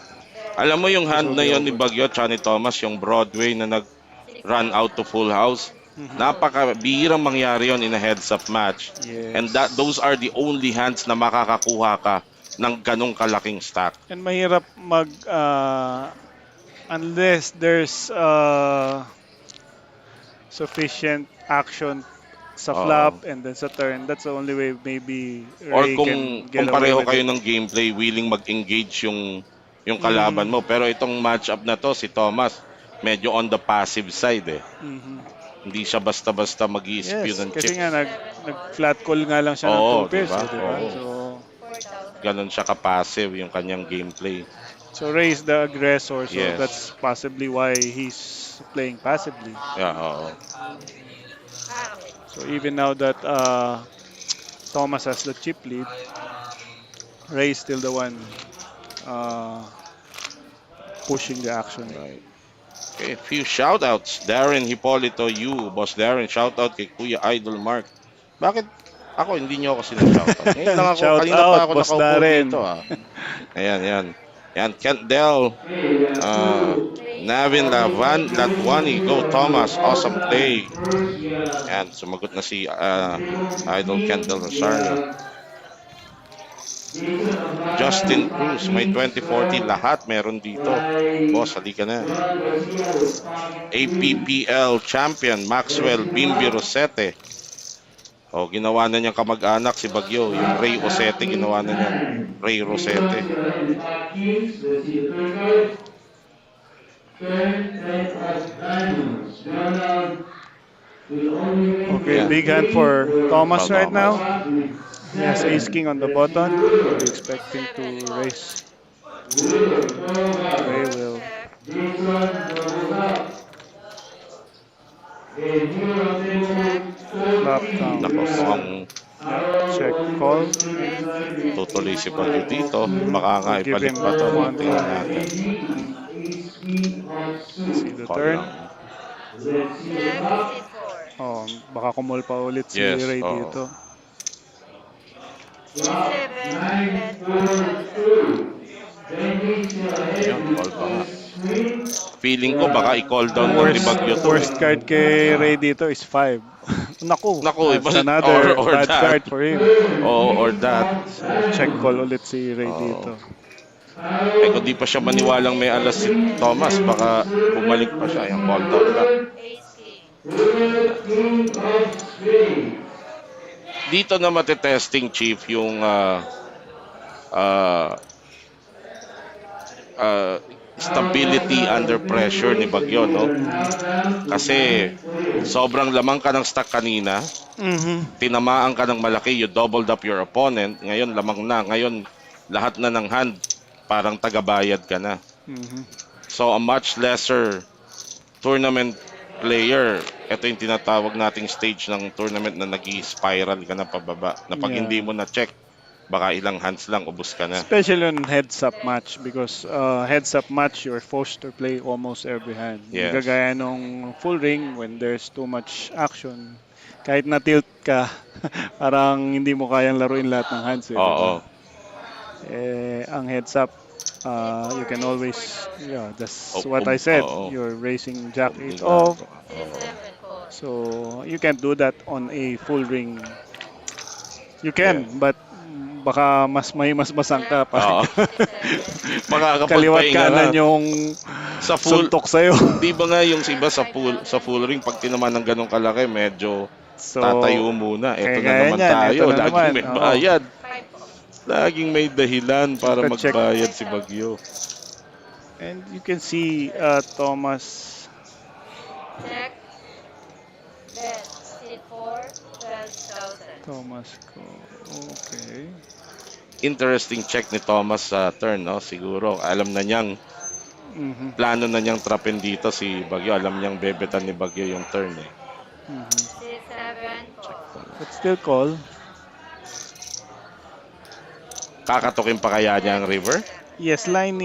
Alam mo yung This hand will na be yon ni over. Bagyo at ni Thomas, yung Broadway na nag-run 6,000. out to full house. Mhm. Napakabihirang mangyari yon in a heads-up match. And those Yes. are the only hands na makakakuha ka ng ganong kalaking stack. And mahirap unless there's sufficient action sa Oo. flop and then sa turn. That's the only way maybe Or Ray kung can get kung away pareho with kayo it. ng gameplay, willing mag-engage yung Mm-hmm. kalaban mo. Pero itong matchup na to, si Thomas, medyo on the passive side eh. Mm-hmm. Hindi siya basta-basta mag-i-spew Yes, ng kasi nga chips. nag-flat call nga lang siya ng two Oo, di pairs ba? eh, di ba? Oo. So, 4,000. Ganon siya ka-passive yung kanyang gameplay. Ray is the aggressor, so that's Yes. possibly why he's playing passively. Yeah, oo. Okay. So even now that Thomas has the chip lead, Ray is still the one uh, pushing the action. Right. Okay, few shoutouts. Darren Hipolito, you, Boss Darren. Shoutout kay Kuya Idol Mark. Bakit ako hindi niyo ako sina-shoutout? Ngayon lang ako, Shout kanina pa out, ako Boss nakaupo dito Darren. ah. Ayan, yan. Yan, Kent Del, Okay, we have uh, two Navin Lavan, Latwani, go Thomas, awesome play. First, we have Yan, sumagot na si table Idol Kent 15. Del We Rosario. have Jason Justin Ablacan with Cruz, may Pocket 2040, 12 lahat meron dito. by Boss, halika na. John Garcia with Pocket 3. APPL champion Let's Maxwell see Bimbi now. Rosete. O, ginawa na niyang kamag-anak si Bagyo. Yung Ray Black Rosete, with ginawa na niyang 9. Ray Jason Rosete. still ahead with 5 kings. Let's see the third card. Turn 10 of diamonds. Donald will only win Okay, Yeah. with big hand 3 for Thomas Well, right Thomas. now. Papa with He has ace 7. king on the Let's see the button. Are we ruler. expecting to 7 call. raise? Ruler, throw Ray card. will Check. Jason doubles up. And here on Check. table flop 14, down. we Nako, have mukhang Harold Check only call. person inside with tutuloy si 5 Bagyo of dito. Mm-hmm. Baka nga We'll give ibalik him pa to. one Tingnan call. natin. Benji with ace queen of See suit. the Call turn. lang. Let's see the Check. top. Seat 4. Oh, baka kumul pa ulit si Yes, Ray oo. dito. Flop 7 9 bet 4 4,000. 2. Benji still ahead Ayun, with call pa nga. ace queen. Feeling ko baka i-call down to ni Worst Bagyo to eh. worst card kay Ray dito is 5. Naku, Naku, that's or, another or bad that. card for him. Oo, or that. So check call ulit si Ray Oo. dito. Eh, kung di pa siya maniwalang may alas si Thomas, baka bumalik pa siya. Yung call down lang. Ace king. Ruler, king of spades. Dito na matitesting, Chief, yung ah, stability under pressure ni Bagyo, no? Kasi sobrang lamang ka ng stock kanina, Mm-hmm. tinamaan ka ng malaki, you doubled up your opponent, ngayon lamang na, ngayon lahat na ng hand, parang tagabayad ka na. Mm-hmm. So a much lesser tournament player, ito yung tinatawag nating stage ng tournament na nag-spiral ka na pababa, na pag Yeah. hindi mo na-check, baka ilang hands lang, ubos ka na. Especially on heads-up match because heads-up match you're forced to play almost every hand. Yes. Gagaya nung full ring when there's too much action. Kahit na-tilt ka, parang hindi mo kayang laruin lahat ng hands. Eh, Oo. diba? Ang heads-up, you can always, yeah, that's what I said. Oo. You're raising Jack 8 Bigla. off. Oo. C7 call. So you can't do that on a full ring. You can, but baka mas masang ka Oo. pa. C7. Kaliwat Makakapagpahinga kanan na. yung Sa full, suntok sa'yo. di ba nga yung iba sa full ring, pag tinaman ng ganong kalaki, medyo So, tatayo muna. Ito kaya na gaya naman niyan, tayo. ito na Laging naman, may oo. bayad. 5 po. Laging may dahilan para Check. magbayad si Bagyo. And you can see Thomas. Check. Bet. Seat 4. 12,000. Thomas ko. Okay. Interesting check ni Thomas sa turn, no? Siguro, alam na niyang, Mhm. plano na niyang trapin dito si Bagyo. Alam niyang bebetan ni Bagyo yung turn, eh. Mhm. C7 call. But still call. Kakatukin pa kaya niya ang river? Yes, line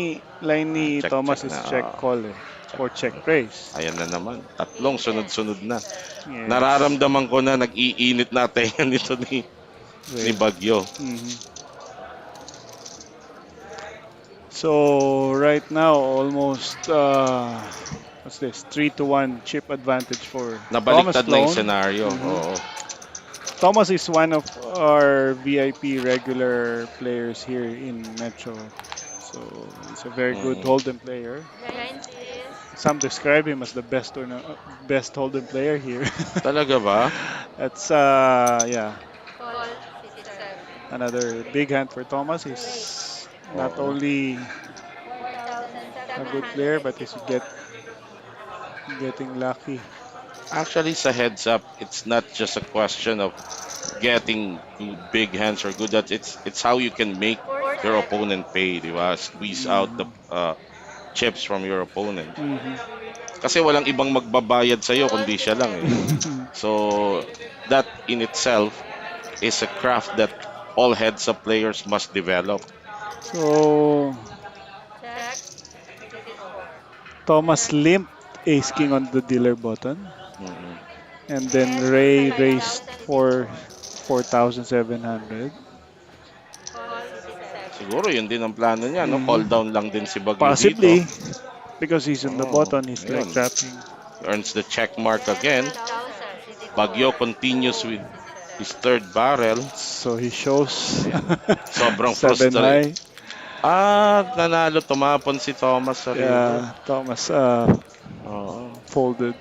ni Check, Thomas check is na, check oo. call eh. Or check raise. Ayan na naman. Tatlong sunod-sunod na. Yes. Nararamdaman ko na nag-iinit na tenga nito ni Ray. Bagyo. Mhm. So right now almost what's this? 3-1 chip advantage for Nabaliktad Thomas na yung Sloan. senaryo. Mhm. Oo. Thomas is one of our VIP regular players here in Metro. So he's a very good Mm. Hold'em player. Behind is Some describe him as the best hold'em player here. Talaga ba? That's yeah, Call City 7. another big hand for Thomas. Ray, He's not Oo. only a good player, but he's 4,764. getting lucky. Actually, sa heads up, it's not just a question of getting good big hands or good at it's how you can make your 4,7. opponent pay, di ba? Squeeze out the Mhm. chips from your opponent. Mhm. Kasi walang ibang magbabayad sa'yo Call kundi siya City lang eh. 7. So, that in itself is a craft that all heads up players must develop. So Check City 4. Thomas limped ace king on the dealer button, Mm-mm. and then And Ray raised 5,000 City for 4. 4,700. Call City 7. Siguro yun din ang plano niya, no? Call Mhm. down lang din si Bagyo dito. Possibly, because he's on the Oh, button, he's like ayun. trapping. Earns the check mark And again. 12,000 City 4. Bagyo continues with City 7. his third barrel. So he shows Ayan. Sobrang seven frustrated. high. Nanalo. Tumapon si Thomas sa river. Yeah, Thomas Oo. folded.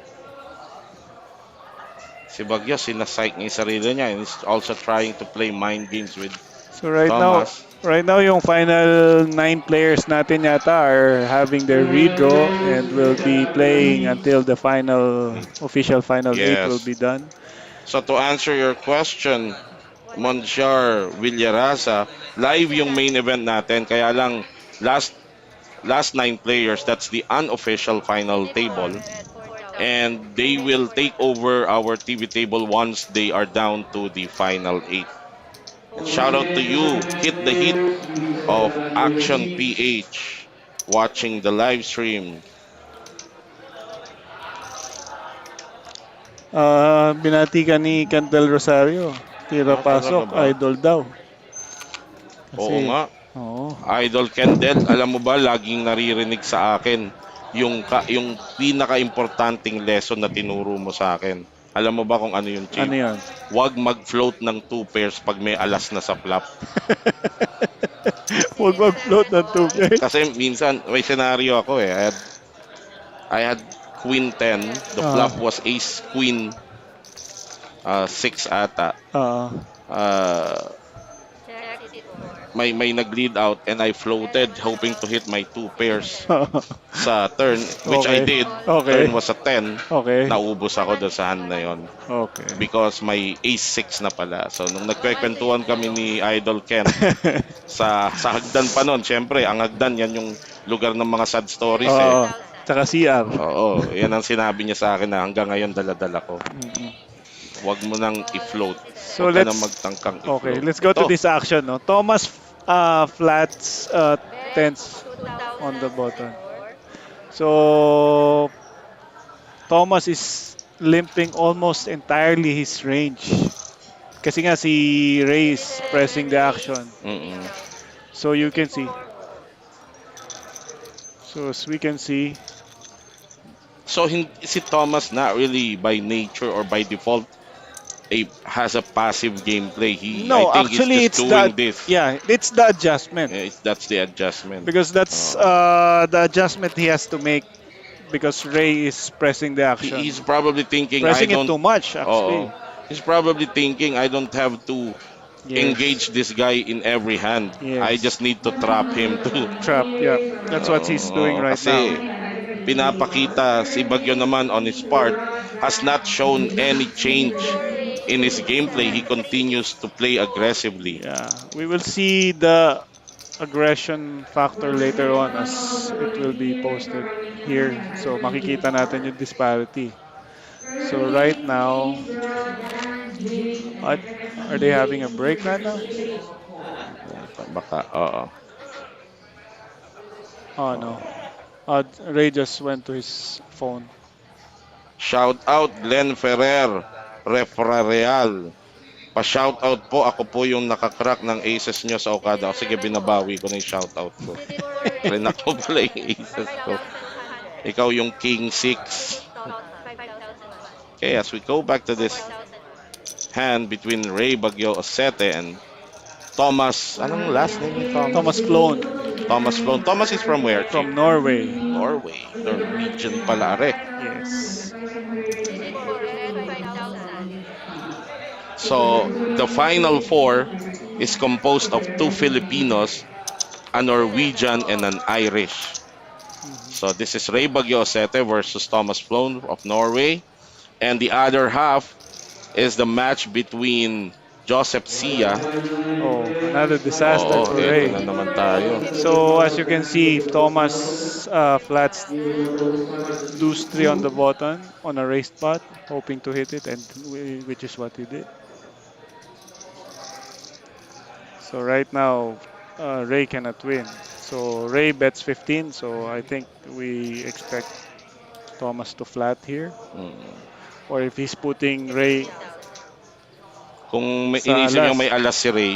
Si Bagyo, sinasike niya yung sarili niya and is also trying to play mind games with So right now, Thomas. yung final nine players natin yata are having their redraw and will be playing until the final official final eight will Yes. be done. So to answer your question, Monjar Villaraza, live yung main event natin. Kaya lang, last last nine players, that's the unofficial final City 4 table. at 4,000. And they will take over our TV table once they are down to the final eight. And shout out to you, hit the heat Players, please of Action engage. PH watching the live stream. Binati ka ni Candel Rosario. Tira Talaga pasok, ba? idol daw. Oo Kasi, nga. oo. Idol Kendall, alam mo ba, laging naririnig sa akin yung pinaka-importanting lesson na tinuro mo sa akin. Alam mo ba kung ano yung Ano Chief? yun? Huwag mag-float ng two pairs pag may alas na sa flop. Huwag City mag-float 7 ng two call. pairs. Kasi minsan, may senaryo ako eh. I had Queen 10. The Ah, flop was Ace Queen 6 ata. ah. Uh, Check City 4. may nag-lead out and I floated hoping to hit my two pairs sa turn, which I Okay. did. Okay. Turn was a 10. Okay. Naubos ako doon sa hand na yon Okay. because may ace 6 na pala. So nung nagkwekwentuhan kami ni Idol Ken sa hagdan pa noon, syempre ang hagdan yan yung lugar ng mga sad stories eh. Oo. 4,000. Tsaka CR. Oo, yan ang sinabi niya sa akin na hanggang ngayon dala-dala ko. Mm-mm. Huwag mo nang Call i-float. City So 7. Huwag ka nang let's magtangkang okay, i-float. let's go to Ito, this action, no. Thomas flats Bet tens on 2,000 the City button. 4. So Thomas is limping almost entirely his range. Kasi nga si Ray City is 7 pressing the raise. action. mm So you City can see. 4 So as we can see, So si Thomas not really by nature or by default has a passive gameplay. I no, think he's actually just it's the doing this. yeah, it's the adjustment That's the adjustment. because that's Oo. the adjustment he has to make because Ray is pressing the action. He's probably thinking I Pressing it don't. too much actually. Oo. He's probably thinking I don't have to Yes. engage this guy in every hand. I Yes. just need to trap him to. Trap. Yeah. That's what he's doing Oo, right now. kasi pinapakita si Bagyo naman on his part has not shown any City change 4 raise. in his City gameplay. He 7 continues to play aggressively. Yeah. We will see the aggression factor later on as it will be posted here. So makikita natin yung disparity. So right Early now, Queen draw Dan Jake are, and are second they Jake having a break right now? straight call. Baka, oo. Oh no. Ray just went to his phone. Shout out Glenn Ferrer, Refra Real. Pa-shout out po, ako po yung nakakrack ng aces nyo sa Okada. Sige, binabawi ko na yung shout out ko. City 4 raise. Rinak ko pala yung aces ko. 5,200. Ikaw yung King 6. Total 5,001. Okay, as we go back to this 4,001. hand between Ray Bagyo Osete and Thomas. Anong last name ni Thomas? Thomas Clone. Thomas Flown. Thomas is from where, Chip? From Norway. Norway. Norwegian pala, are. Yes. They need 405,000. So, the final four is composed of two Filipinos, a Norwegian, and an Irish. Mhm. So, this is Ray Bagyosete versus Thomas Flown of Norway. And the other half is the match between Joseph Sia. Oh, another disaster Oo, for eto Ray. na naman tayo. So as you can see, if Thomas flats deuce three on the button on a raised pot, hoping to hit it, and which is what he did. So right now, Ray cannot win. So Ray bets 15. So I think we expect Thomas to flat here, Mm. or if he's putting Ray 15,000. Kung may, sa iniisip niyo may alas. alas si Ray,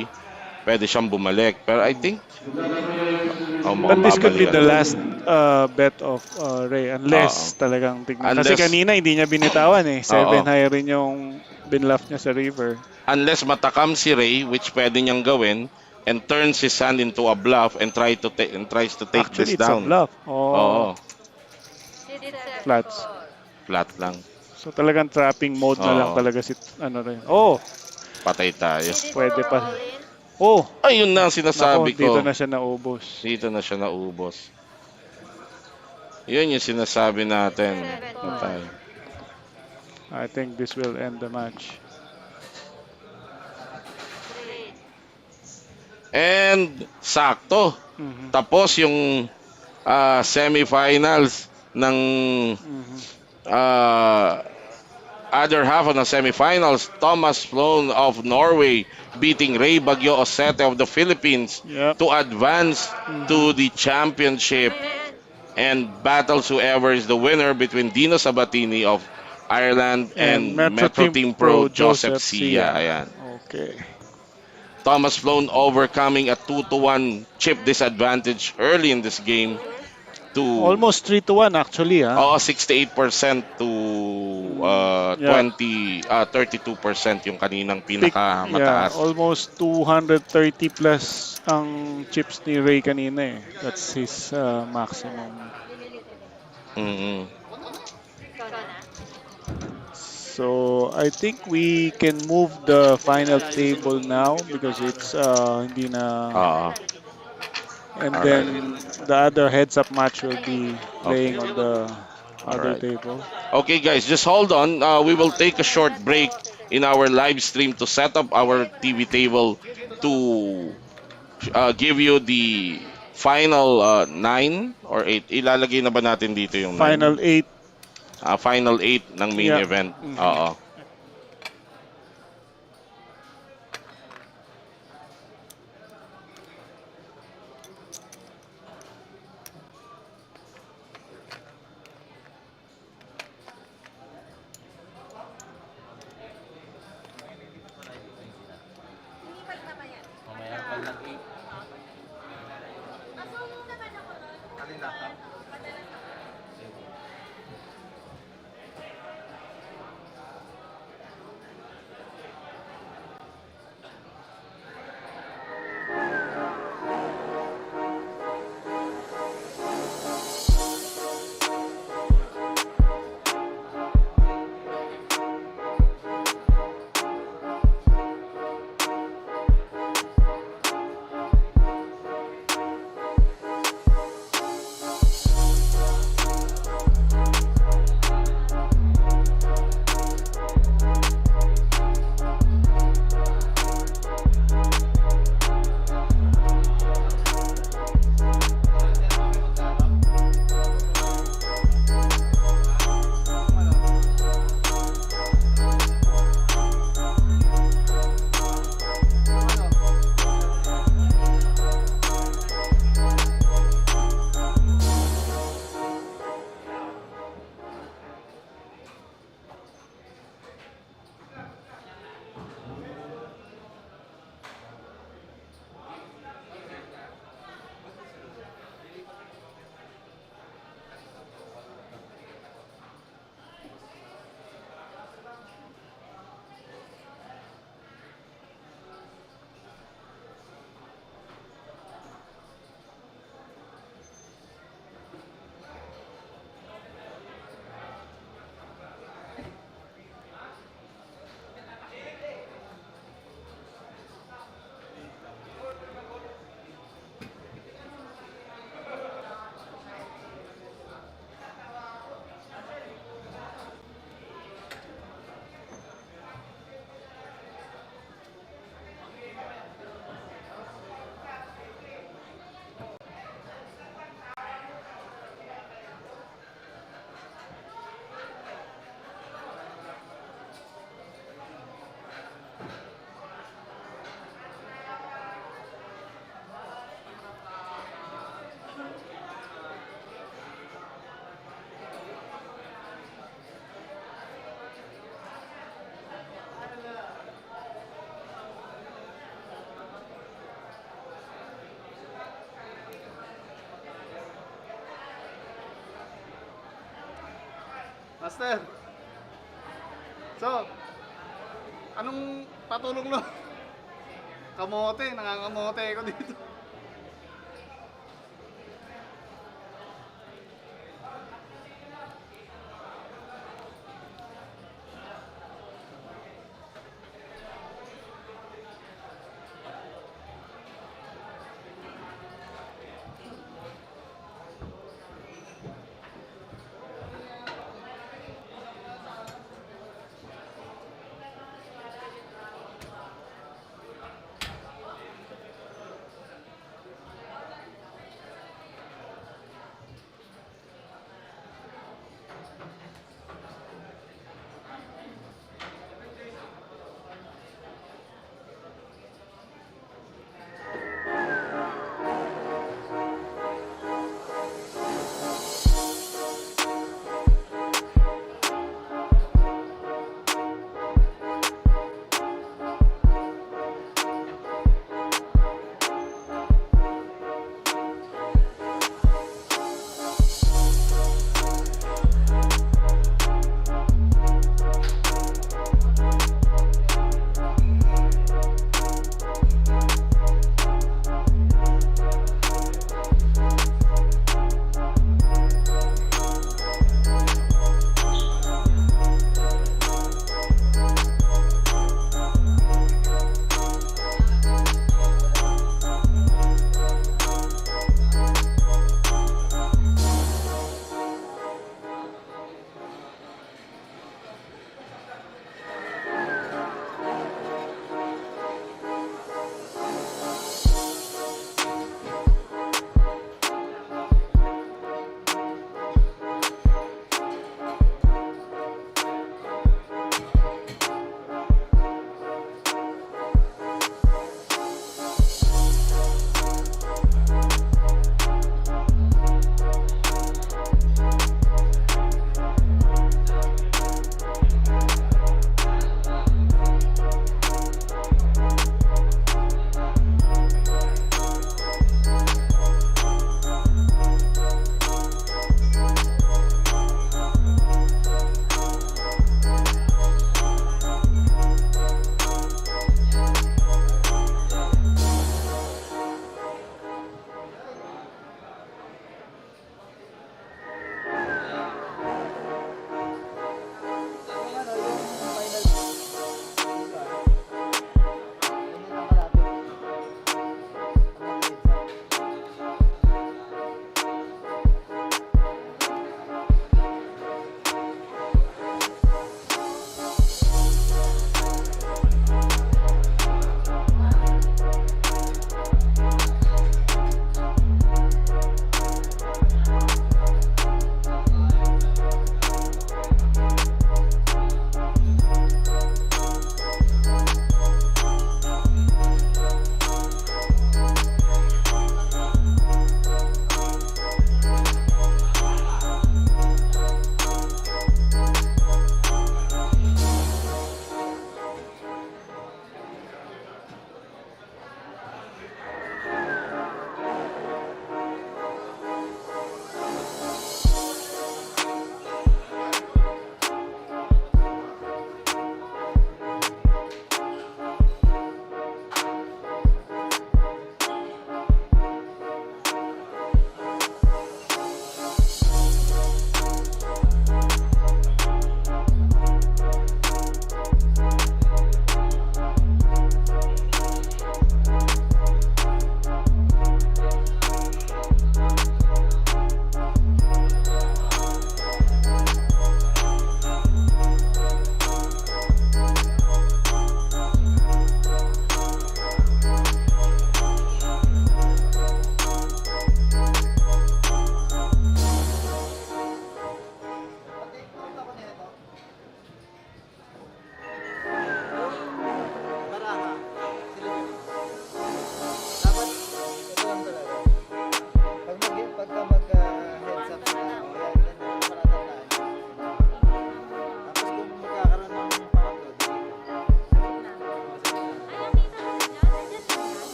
pwede siyang bumalik. Pero I Mm. think, mukhang But this could be babalikan the niya. last bet of Ray Oo. unless talagang tignan. Kasi Unless, kanina hindi niya binitawan eh. oo. 7 high rin yung binluff niya sa river. Unless matakam si Ray, which pwede niyang gawin, and turns his hand into a bluff and tries to take this Actually, it's a down. bluff. Oh, Oo, Seed 7 flats. call. flat lang. So talagang trapping mode na lang Oo, talaga si ano rin. Oh, patay tayo. Seed pwede 4 pa. all in. Oh, Ayun na ang nako, sinasabi dito ko. na siya naubos. Dito na siya naubos. Yun yung sinasabi natin. 7 Patay. call. I think this will end the match. Straight. And sakto. Mhm. Tapos yung semifinals ng Mhm. uh, other half of the semifinals. Thomas Flown of Norway beating Ray Bagyo Osete of the Philippines Yep. to advance to Mhm. the championship Man. and battles whoever is the winner between Dino Sabatini of Ireland And and Metro Metro Team Team Pro Pro Joseph Joseph Sia. Sia. Ayan. Okay. Thomas Flown overcoming a 2-1 chip disadvantage early in this game Sure. to Almost 3-1 actually, ah. 68% to Yeah. 32% yung kaninang Yeah, pinakamataas. almost 230 plus ang chips ni Ray kanina eh. That's his maximum. Mm-mm. Ikaw na. So I think we can move the final table now because it's hindi na, Ah, and alright. then the other heads up match will be Okay. playing on the other Alright. table. Okay, guys, just hold on. We will take a short break in our live stream to set up our TV table to give you the final 9 or 8. Ilalagay na ba natin dito yung 9? Final 8. Final 8 ng main Yeah. event. Mhm. Oo. Master. So, anong patulong no? Kamote, nangangamote ko dito.